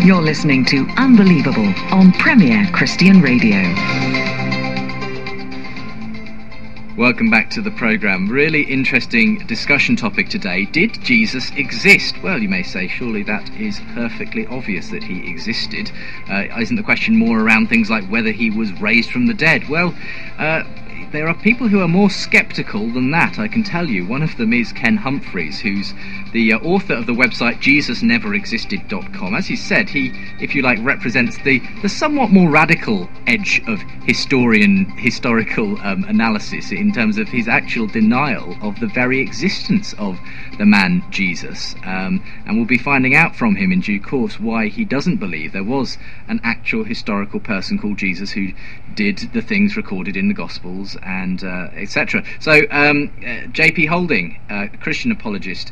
You're listening to Unbelievable on Premier Christian Radio. Welcome back to the programme. Really interesting discussion topic today. Did Jesus exist? Well, you may say, surely that is perfectly obvious that he existed. Isn't the question more around things like whether he was raised from the dead? Well, there are people who are more sceptical than that, I can tell you. One of them is Ken Humphreys, who's the author of the website JesusNeverExisted.com. As he said, he, if you like, represents the somewhat more radical edge of historical analysis in terms of his actual denial of the very existence of the man Jesus. And we'll be finding out from him in due course why he doesn't believe there was an actual historical person called Jesus who did the things recorded in the Gospels and etc. So J.P. Holding, a Christian apologist,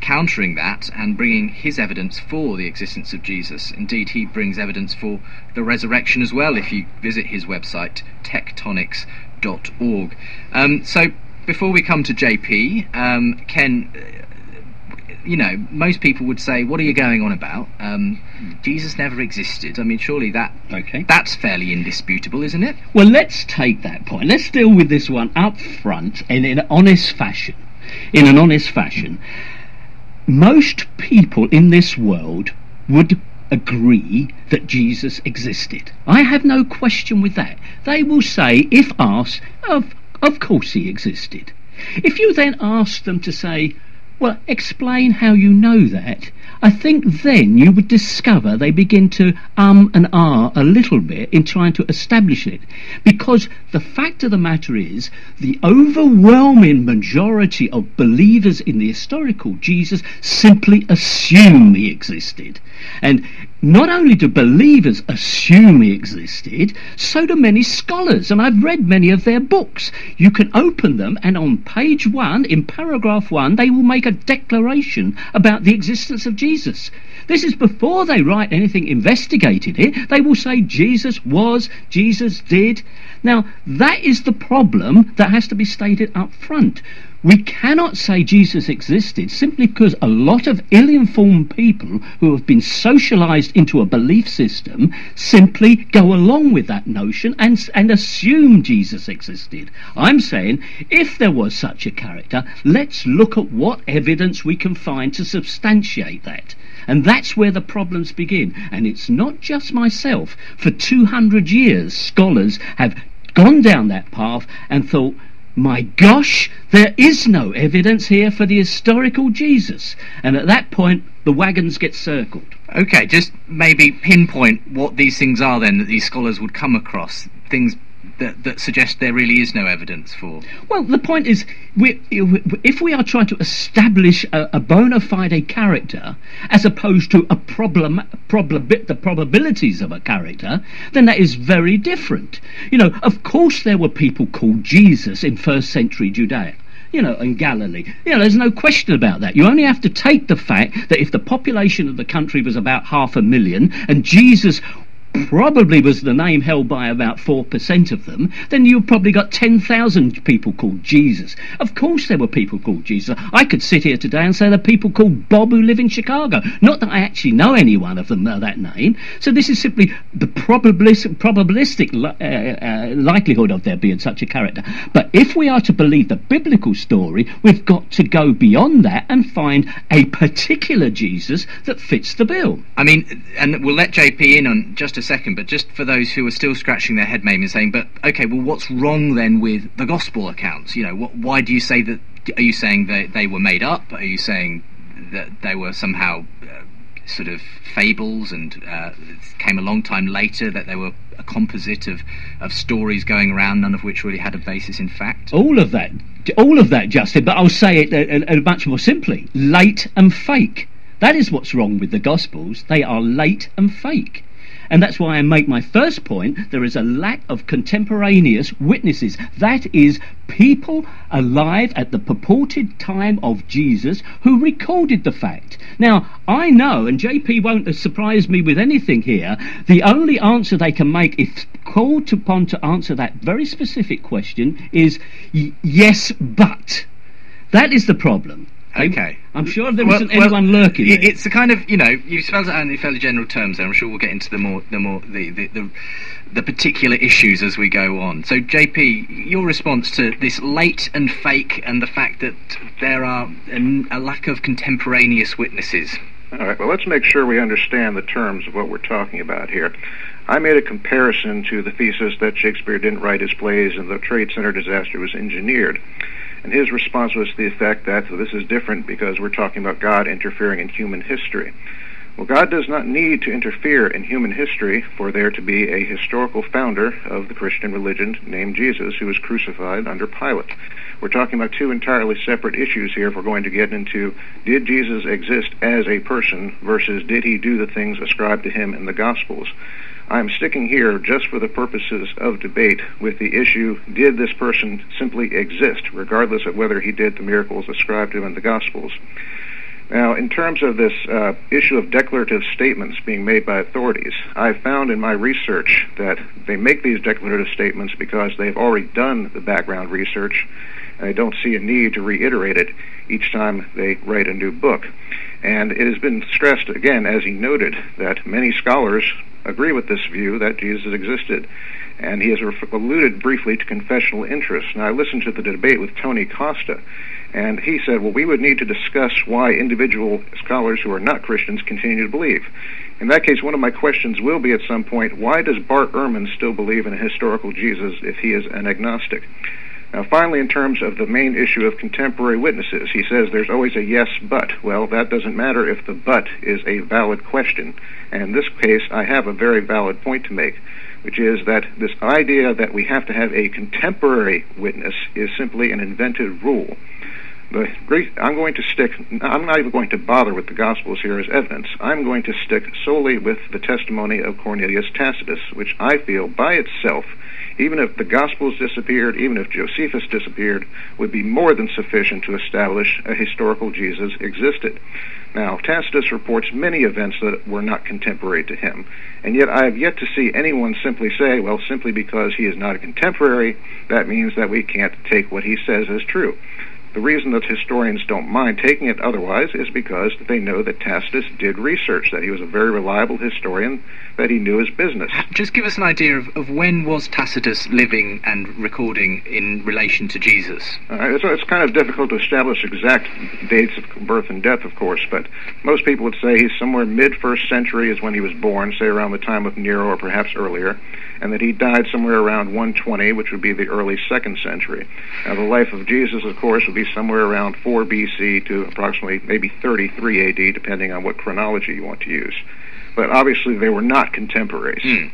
countering that and bringing his evidence for the existence of Jesus. Indeed, he brings evidence for the resurrection as well if you visit his website tectonics.org. So before we come to JP, Ken, most people would say, what are you going on about? Jesus never existed. I mean, surely that's fairly indisputable, isn't it? Well, let's take that point. Let's deal with this one up front and in an honest fashion. Most people in this world would agree that Jesus existed. I have no question with that. They will say, if asked, of course he existed. If you then ask them to say, well, explain how you know that, I think then you would discover they begin to and ah a little bit in trying to establish it. Because the fact of the matter is, the overwhelming majority of believers in the historical Jesus simply assume he existed. And not only do believers assume he existed, so do many scholars, and I've read many of their books. You can open them, and on page 1, in paragraph 1, they will make a declaration about the existence of Jesus. This is before they write anything investigating it. They will say Jesus was, Jesus did. Now, that is the problem that has to be stated up front. We cannot say Jesus existed simply because a lot of ill-informed people who have been socialised into a belief system simply go along with that notion and assume Jesus existed. I'm saying, if there was such a character, let's look at what evidence we can find to substantiate that. And that's where the problems begin. And it's not just myself. For 200 years, scholars have gone down that path and thought, my gosh, there is no evidence here for the historical Jesus. And at that point, the wagons get circled. Okay, just maybe pinpoint what these things are then that these scholars would come across, things that suggest there really is no evidence for. Well, the point is, if we are trying to establish a bona fide character as opposed to the probabilities of a character, then that is very different. Of course there were people called Jesus in first century Judea. In Galilee. There's no question about that. You only have to take the fact that if the population of the country was about 500,000 and Jesus probably was the name held by about 4% of them, then you've probably got 10,000 people called Jesus. Of course there were people called Jesus. I could sit here today and say there are people called Bob who live in Chicago. Not that I actually know any one of them that name. So this is simply the probabilistic likelihood of there being such a character. But if we are to believe the biblical story, we've got to go beyond that and find a particular Jesus that fits the bill. I mean, and we'll let JP in on just a second, but just for those who are still scratching their head maybe and saying, but okay, well, what's wrong then with the gospel accounts? Why do you say that? Are you saying that they were made up? Are you saying that they were somehow sort of fables and came a long time later, that they were a composite of stories going around, none of which really had a basis in fact? All of that, Justin, but I'll say it much more simply. Late and fake. That is what's wrong with the Gospels. They are late and fake. And that's why I make my first point. There is a lack of contemporaneous witnesses. That is, people alive at the purported time of Jesus who recorded the fact. Now, I know, and JP won't surprise me with anything here, the only answer they can make if called upon to answer that very specific question is yes, but. That is the problem. Okay. I'm sure there isn't anyone lurking there. It's a kind of, you've spelled it out in fairly general terms there. I'm sure we'll get into the particular issues as we go on. So, JP, your response to this late and fake and the fact that there are a lack of contemporaneous witnesses. All right, well, let's make sure we understand the terms of what we're talking about here. I made a comparison to the thesis that Shakespeare didn't write his plays and the Trade Center disaster was engineered. And his response was to the effect that this is different because we're talking about God interfering in human history. Well, God does not need to interfere in human history for there to be a historical founder of the Christian religion named Jesus who was crucified under Pilate. We're talking about two entirely separate issues here if we're going to get into did Jesus exist as a person versus did he do the things ascribed to him in the Gospels. I'm sticking here just for the purposes of debate with the issue, did this person simply exist, regardless of whether he did the miracles ascribed to him in the Gospels. Now, in terms of this issue of declarative statements being made by authorities, I've found in my research that they make these declarative statements because they've already done the background research, and they don't see a need to reiterate it each time they write a new book. And it has been stressed, again, as he noted, that many scholars agree with this view that Jesus existed. And he has alluded briefly to confessional interest. Now, I listened to the debate with Tony Costa, and he said, well, we would need to discuss why individual scholars who are not Christians continue to believe. In that case, one of my questions will be at some point, why does Bart Ehrman still believe in a historical Jesus if he is an agnostic? Now, finally, in terms of the main issue of contemporary witnesses, he says there's always a yes, but. Well, that doesn't matter if the but is a valid question. And in this case, I have a very valid point to make, which is that this idea that we have to have a contemporary witness is simply an invented rule. I'm not even going to bother with the Gospels here as evidence. I'm going to stick solely with the testimony of Cornelius Tacitus, which I feel by itself, even if the Gospels disappeared, even if Josephus disappeared, would be more than sufficient to establish a historical Jesus existed. Now, Tacitus reports many events that were not contemporary to him, and yet I have yet to see anyone simply say, well, simply because he is not a contemporary, that means that we can't take what he says as true. The reason that historians don't mind taking it otherwise is because they know that Tacitus did research, that he was a very reliable historian, that he knew his business. Just give us an idea of when was Tacitus living and recording in relation to Jesus? It's kind of difficult to establish exact dates of birth and death, of course, but most people would say he's somewhere mid-1st century is when he was born, say around the time of Nero or perhaps earlier, and that he died somewhere around 120, which would be the early 2nd century. Now, the life of Jesus, of course, would be somewhere around 4 BC to approximately maybe 33 AD, depending on what chronology you want to use. But obviously they were not contemporaries.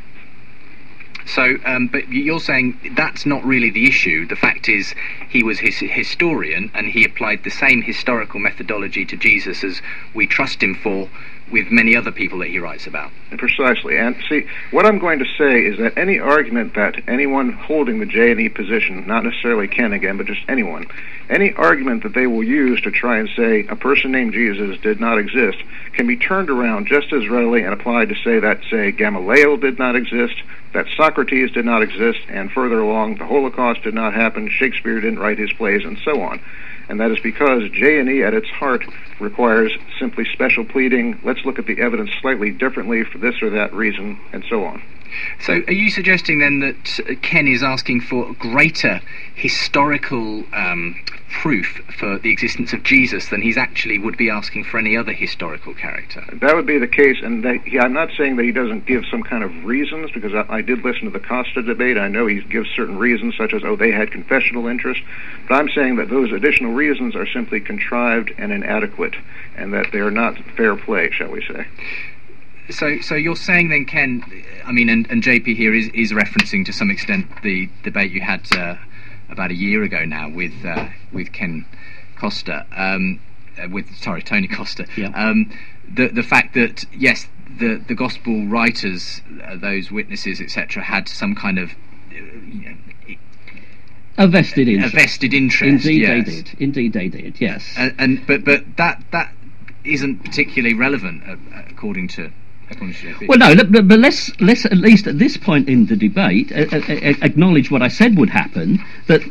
So, but you're saying that's not really the issue. The fact is he was his historian, and he applied the same historical methodology to Jesus as we trust him for with many other people that he writes about. Precisely. And see, what I'm going to say is that any argument that anyone holding the J&E position, not necessarily Ken again, but just anyone, any argument that they will use to try and say a person named Jesus did not exist can be turned around just as readily and applied to say that, say, Gamaliel did not exist, that Socrates did not exist, and further along, the Holocaust did not happen, Shakespeare didn't write his plays, and so on. And that is because J&E at its heart requires simply special pleading, let's look at the evidence slightly differently for this or that reason, and so on. So are you suggesting then that Ken is asking for greater historical proof for the existence of Jesus than he's actually would be asking for any other historical character? That would be the case, and I'm not saying that he doesn't give some kind of reasons, because I did listen to the Costa debate. I know he gives certain reasons, such as, they had confessional interest, but I'm saying that those additional reasons are simply contrived and inadequate, and that they are not fair play, shall we say. So you're saying then, Ken, I mean, and JP here is referencing to some extent the debate you had about a year ago now with Ken Costa, Tony Costa. Yeah. The fact that yes, the gospel writers, those witnesses, etc., had some kind of a vested interest. A vested interest. Indeed, yes. they did. Indeed, they did. Yes. But that isn't particularly relevant according to. Well, no, but let's at least at this point in the debate acknowledge what I said would happen, that,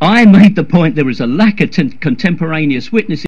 I made the point there was a lack of contemporaneous witnesses